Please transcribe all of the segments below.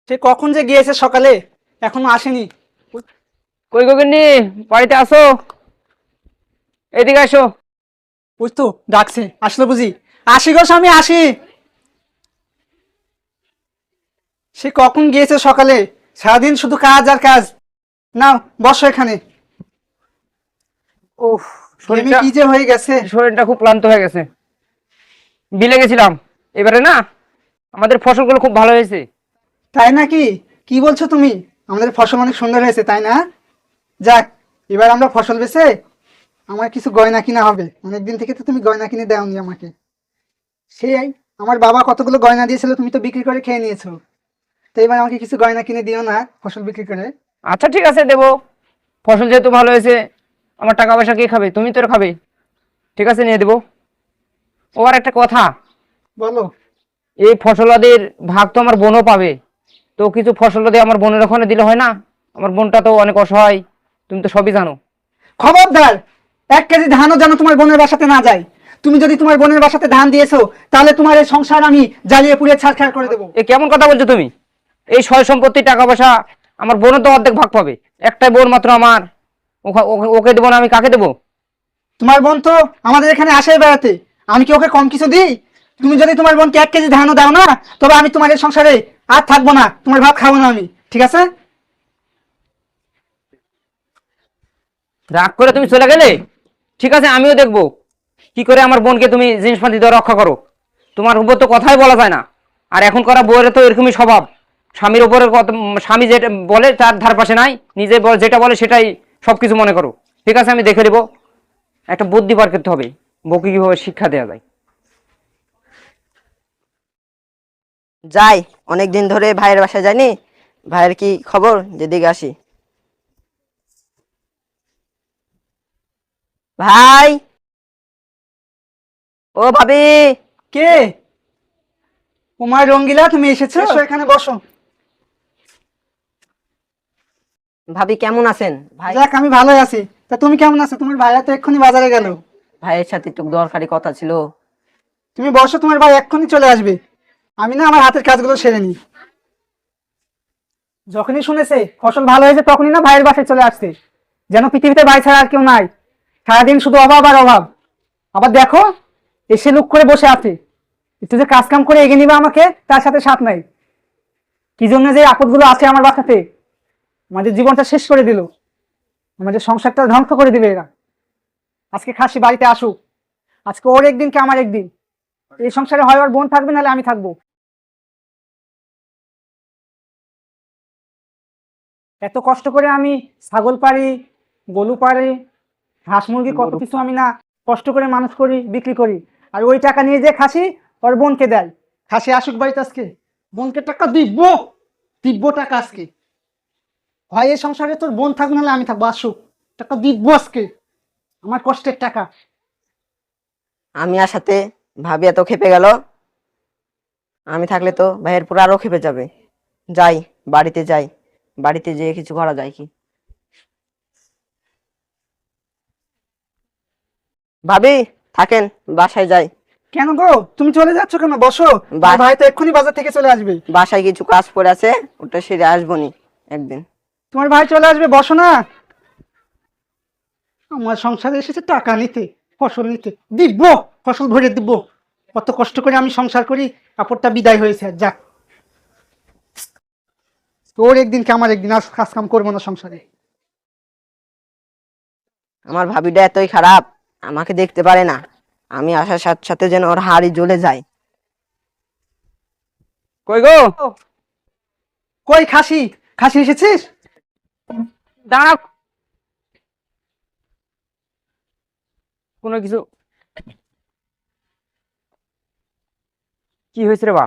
সে কখন যে গিয়েছে সকালে, এখনো আসেনি। কই গগিন্নি, বাড়িতে আসো, এদিকে আসো। ওই তো ডাকছে, আসলো বুঝি। আসি গো স্বামী, আসি। সে কখন গিয়েছে সকালে, সারাদিন শুধু কাজ আর কাজ। নাও বসো এখানে। উফ, ঘেমে শরীরটা কি যে হয়ে গেছে। শরীরটা খুব ক্লান্ত হয়ে গেছে। বিলে গেছিলাম, এবারে না আমাদের ফসলগুলো খুব ভালো হয়েছে। তাই নাকি? কি বলছো তুমি? আমাদের ফসল অনেক সুন্দর হয়েছে, তাই না? যাক, এবার আমরা ফসল বেচে আমার কিছু গয়না কিনা হবে। অনেকদিন থেকে তো তুমি গয়না কিনে দাওনি আমাকে। সেই আমার বাবা কতগুলো গয়না দিয়েছিল, তুমি তো বিক্রি করে খেয়ে নিয়েছো। তো এবার আমাকে কিছু গয়না কিনে দিও না, ফসল বিক্রি করে। আচ্ছা ঠিক আছে, দেবো। ফসল যেহেতু ভালো হয়েছে, আমার টাকা পয়সা কে খাবে? তুমি তো খাবে। ঠিক আছে, নিয়ে দেবো। ও আর একটা কথা, বলো। এই ফসলাদির ভাগ তো আমার বোনও পাবে। তো কিছু ফসলাদি আমার বোনের ওখানে দিলে হয় না? আমার বোনটা তো অনেক অসহায়, তুমি তো সবই জানো। খবরদার, 1 কেজি ধানও যেন তোমার বোনের বাসাতে না যায়। তুমি যদি তোমার বোনের বাসাতে ধান দিয়েছো, তাহলে তোমার এই সংসার আমি জ্বালিয়ে পুড়িয়ে ছারখার করে দেবো। এ কেমন কথা বলছো তুমি? এই সয় সম্পত্তি টাকা পয়সা আমার বোনও তো অর্ধেক ভাগ পাবে। একটাই বোন মাত্র আমার, ওকে দেবো না? আমি কাকে দেবো? তোমার বোন তো আমাদের এখানে আসে বেড়াতে, আমি কি ওকে কম কিছু দিই? তুমি যদি তোমার বোনকে 1 কেজি ধানও দাও না, তবে আমি তোমার এই সংসারে আর থাকবো না, তোমার ভাত খাবো না আমি, ঠিক আছে? রাগ করে তুমি চলে গেলে? ঠিক আছে, আমিও দেখবো কি করে আমার বোনকে তুমি জিনিসপাতি দিয়ে রক্ষা করো। তোমার উপর তো কথাই বলা যায় না। আর এখন করা বউয়ের তো এরকমই স্বভাব। স্বামীর উপরে স্বামী যেটা বলে তার ধার পাশে নাই, নিজে যেটা বলে সেটাই সবকিছু মনে করো। ঠিক আছে, আমি দেখে নেবো। একটা বুদ্ধি বার করতে হবে, বউকে কিভাবে শিক্ষা দেওয়া যায়। যাই, অনেকদিন ধরে ভাইয়ের বাসায় যাইনি। ভাইয়ের কি খবর, যেদিকে আসি। ভাই, ও ভাবি। কে? তোমার রঙ্গিলা, তুমি এসেছো, এসো এখানে বসো। ভাবি কেমন আছেন ভাই? যাক, আমি ভালোই আছি। তা তুমি কেমন আছো? তোমার ভাইয়া তো এক্ষুনি বাজারে গেল। ভাইয়ের সাথে একটু দরকারি কথা ছিল। তুমি বসো, তোমার ভাই এক্ষুনি চলে আসবে। আমি না আমার হাতের কাজগুলো সেরে নিই। যখনই শুনেছে ফসল ভালো হয়েছে, তখনই না ভাইয়ের বাসায় চলে আসছে, যেন পৃথিবীতে ভাই ছাড়া আর কেউ নাই। সারাদিন শুধু অভাব আর অভাব। আবার দেখো, এসে লুক করে বসে আছে। একটু যে কাজ কাম করে এগিয়ে নিবে আমাকে, তার সাথে সাথ নাই। কি জন্য যে আপদগুলো আছে আমার বাসাতে, আমাদের জীবনটা শেষ করে দিল, আমাদের সংসারটা ধ্বংস করে দিবে এরা। আজকে খাসি বাড়িতে আসুক, আজকে ওর একদিন কি আমার একদিন। এই সংসারে হয় ওর বোন থাকবে, নাহলে আমি থাকবো। এত কষ্ট করে আমি ছাগল পারি, গরু পারি, হাঁস মুরগি কত কিছু আমি না কষ্ট করে মানুষ করি, বিক্রি করি। আর ওই টাকা নিয়ে যে খাসি ওর বোনকে দেয়। খাসি আসুক বাড়িতে আজকে, বোনকে টাকা দিব, দিব টাকা আজকে। হয় এই সংসারে তোর বোন থাকবে, নাহলে আমি থাকবো। আসুক, টাকা দিব আজকে, আমার কষ্টের টাকা। আমি আসাতে ভাবি এত খেপে গেল। আমি থাকলে তো ভাইয়ের পুরো আরো খেপে যাবে। যাই, বাড়িতে যাই, বাড়িতে যেয়ে কিছু করা যায় কি। ভাবি থাকেন, বাসায় যাই। কেন গো, তুমি চলে যাচ্ছ কেন? বসো, তোমার ভাই তো এক্ষুনি বাজার থেকে চলে আসবে। বাসায় কিছু কাজ পড়ে আছে, ওটা সেরে আসবনি একদিন। তোমার ভাই চলে আসবে, বসো না। আমার সংসারে এসেছে টাকা নিতে, ফসল নিতে। দিব, ফসল ভরে দিব। কত কষ্ট করে আমি সংসার করি, কাপড়টা বিদায় হয়েছে। আর যাক, তোর একদিন কি আমার একদিন। আর কাজ কাম করবো না সংসারে। আমার ভাবিটা এতই খারাপ, আমাকে দেখতে পারে না। আমি আসার সাথে সাথে যেন ওর হাড়ি জ্বলে যায়। কই গো? কই খাসি? খাসি এসেছিস? দাঁড়াও, কোনো কিছু কি হয়েছে রে বা?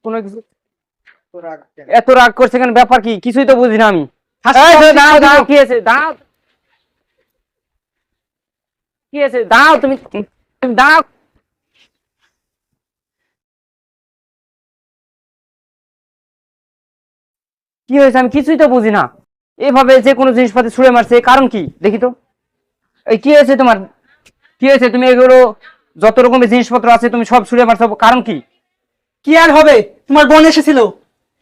কোনো কিছু এত রাগ করছে কেন? ব্যাপার কি? কিছুই তো বুঝি না আমি। খাসি এই, আসছে, দাঁড়াও খাবো। দাঁড়াও, কি আছে? দাঁড়াও, কি আছে? দাঁড়াও, তুমি তুমি দাঁড়াও। কি হয়েছে আমি কিছুই তো বুঝি না। এভাবে যে কোনো জিনিসপাতি ছুঁড়ে মারছে, এর কারণ কি দেখি তো। এই কি হয়েছে তোমার? কি হয়েছে? তুমি এগুলো যত রকমের জিনিসপত্র আছে তুমি সব ছুঁড়ে মারছো, কারণ কি? কি আর হবে, তোমার বোন এসেছিল।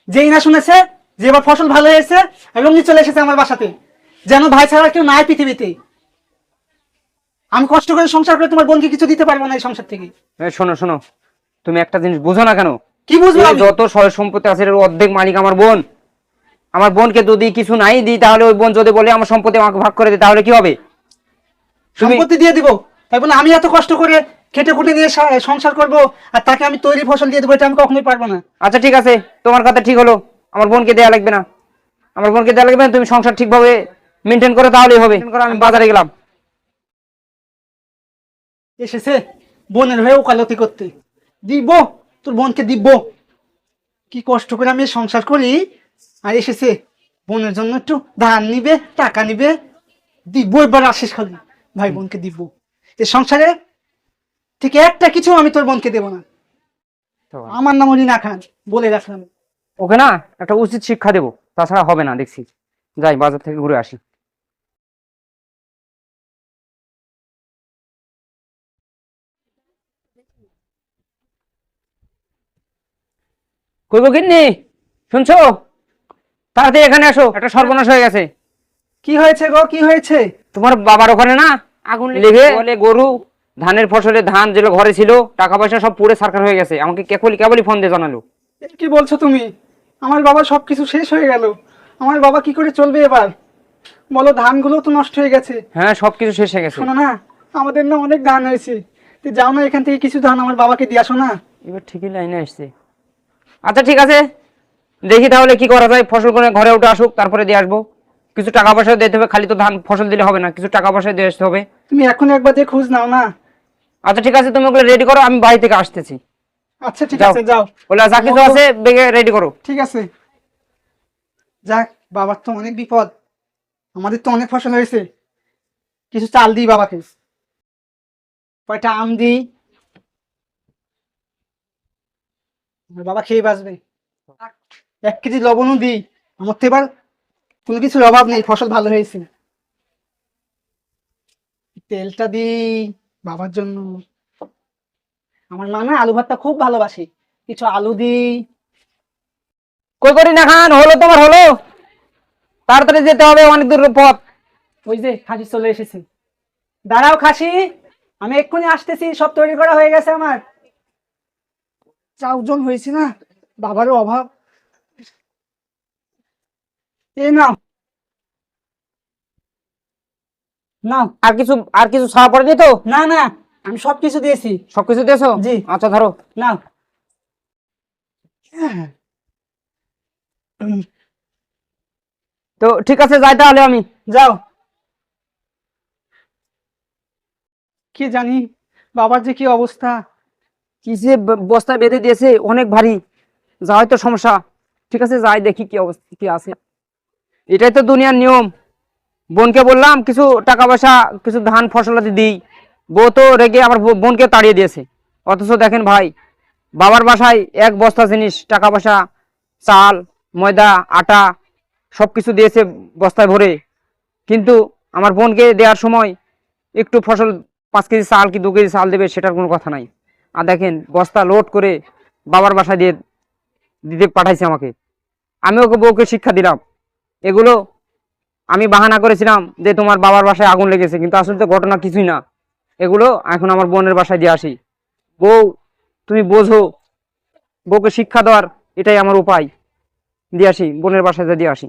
যেই না শুনেছে যে এবার ফসল ভালো হয়েছে এবং উনি চলে এসেছে আমার বাসাতে, যেন ভাই ছাড়া আর কেউ নাই পৃথিবীতে। আমি কষ্ট করে সংসার করে তোমার বোনকে কিছু দিতে পারবো না এই সংসার থেকে। শোনো শোনো, তুমি একটা জিনিস বুঝো না কেন? কি বুঝবো এই আমি? যত সয় সম্পত্তি আছে এর অর্ধেক মালিক আমার বোন। আমার বোনকে যদি কিছু নাই দিই, তাহলে ওই বোন যদি বলে আমার সম্পত্তি আমাকে ভাগ করে দিই, তাহলে কি হবে? সম্পত্তি দিয়ে দিব তাই বলে আমি এত কষ্ট করে খেটে খুঁটে নিয়ে সংসার করব আর তাকে আমি তৈরি ফসল দিয়ে দেবো, এটা আমি কখনোই পারবো না। আচ্ছা ঠিক আছে, তোমার কথা ঠিক হলো, আমার বোনকে দেয়া লাগবে না। আমার বোনকে দেয়া লাগবে না, তুমি সংসার ঠিকভাবে মেনটেন করে তাহলেই হবে। আমি বাজারে গেলাম। এসেছে বোনের হয়ে ওকালতি করতে, দিব তোর বোনকে দিব। কি কষ্ট করে আমি সংসার করি, আর এসেছে বোনের জন্য একটু ধান নিবে, টাকা নিবে, দিব। এবার আসিস খালি ভাই বোনকে দিব। এ সংসারে থেকে একটা কিছু আমি তোর বোনকে দেবো না। আমার নাম অলি না খান, বলে রাখলাম। ওকে না একটা উচিত শিক্ষা দেবো, তাছাড়া হবে না দেখছি। যাই বাজার থেকে ঘুরে আসি। কই গো গিন্নি, শুনছো? তাড়াতাড়ি এখানে আসো, একটা সর্বনাশ হয়ে গেছে। কি হয়েছে গো, কি হয়েছে? তোমার বাবার ওখানে না আগুন লেগে বলে গরু ধানের ফসলে ধান যেগুলো ঘরে ছিল টাকা পয়সা সব পুড়ে ছারখার হয়ে গেছে। আমাকে কেবলই ফোন দিয়ে জানালো। এ কি বলছো তুমি? আমার বাবা সবকিছু শেষ হয়ে গেল। আমার বাবা কি করে চলবে এবার? বলো, ধানগুলো তো নষ্ট হয়ে গেছে। হ্যাঁ সবকিছু শেষ হয়ে গেছে। শোনো না, আমাদের না অনেক ধান হয়েছে, তুই যাও না এখান থেকে কিছু ধান আমার বাবাকে দিয়ে আসো না। এবার ঠিকই লাইনে আসছে। আচ্ছা ঠিক আছে, দেখি তাহলে কি করা যায়। ফসল করে ঘরে উঠে আসুক, তারপরে দিয়ে আসবো। কিছু টাকা পয়সা দিতে হবে, খালি তো ধান ফসল দিলে হবে না, কিছু টাকা পয়সা দিয়ে আসতে হবে। তুমি এখন একবার যে খোঁজ নাও না। আচ্ছা ঠিক আছে, তুমি ওগুলো রেডি করো, আমি বাড়ি থেকে আসতেছি। আচ্ছা ঠিক যাও। আছে, যাও। ওগুলো যা কিছু আছে বেগে রেডি করো। ঠিক আছে, যাক, বাবার তো অনেক বিপদ। আমাদের তো অনেক ফসল হয়েছে, কিছু চাল দিই বাবাকে, কয়টা আম দিই, আমার বাবা খেয়ে বাঁচবে। 1 কেজি লবণও দিই, আমার তো এবার কোনো কিছুর অভাব নেই, ফসল ভালো হয়েছে। তেলটা দিই বাবার জন্য। আমার মা না আলু ভর্তা খুব ভালোবাসে, কিছু আলু দিই। কই করি না খান, হলো তোমার হলো? তাড়াতাড়ি যেতে হবে, অনেক দূর পথ। ওই যে খাসি চলে এসেছে, দাঁড়াও খাসি, আমি এক্ষুনি আসতেছি, সব তৈরি করা হয়ে গেছে আমার। 4 জন হয়েছে না, বাবারও অভাব। এই নাও, নাও। আর কিছু ছাড়া পড়েনি তো? না না, আমি সবকিছু দিয়েছি। সবকিছু দিয়েছো? জি। আচ্ছা ধরো। নাও। হ্যাঁ। তো ঠিক আছে, যাই তাহলে আমি। যাও। কি জানি বাবার যে কি অবস্থা। কি যে বস্তায় বেঁধে দিয়েছে, অনেক ভারী, যা হয়তো সমস্যা। ঠিক আছে যাই দেখি কি অবস্থা কি আছে। এটাই তো দুনিয়ার নিয়ম। বোনকে বললাম কিছু টাকা পয়সা, কিছু ধান ফসলাদি দিই, বউ তো রেগে আমার বোনকে তাড়িয়ে দিয়েছে। অথচ দেখেন ভাই, বাবার বাসায় এক বস্তা জিনিস, টাকা পয়সা, চাল, ময়দা, আটা সবকিছু দিয়েছে বস্তায় ভরে, কিন্তু আমার বোনকে দেওয়ার সময় একটু ফসল 5 কেজি চাল কি 2 কেজি চাল দেবে সেটার কোনো কথা নাই। আর দেখেন বস্তা লোড করে বাবার বাসায় দিয়ে দিতে পাঠাইছে আমাকে। আমি ওকে বউকে শিক্ষা দিলাম। এগুলো আমি বাহানা করেছিলাম যে তোমার বাবার বাসায় আগুন লেগেছে, কিন্তু আসলে তো ঘটনা কিছুই না। এগুলো এখন আমার বোনের বাসায় দিয়ে আসি। বউ তুমি বোঝো, বউকে শিক্ষা দেওয়ার এটাই আমার উপায়। দিয়ে আসি, বোনের বাসায় দিয়ে আসি।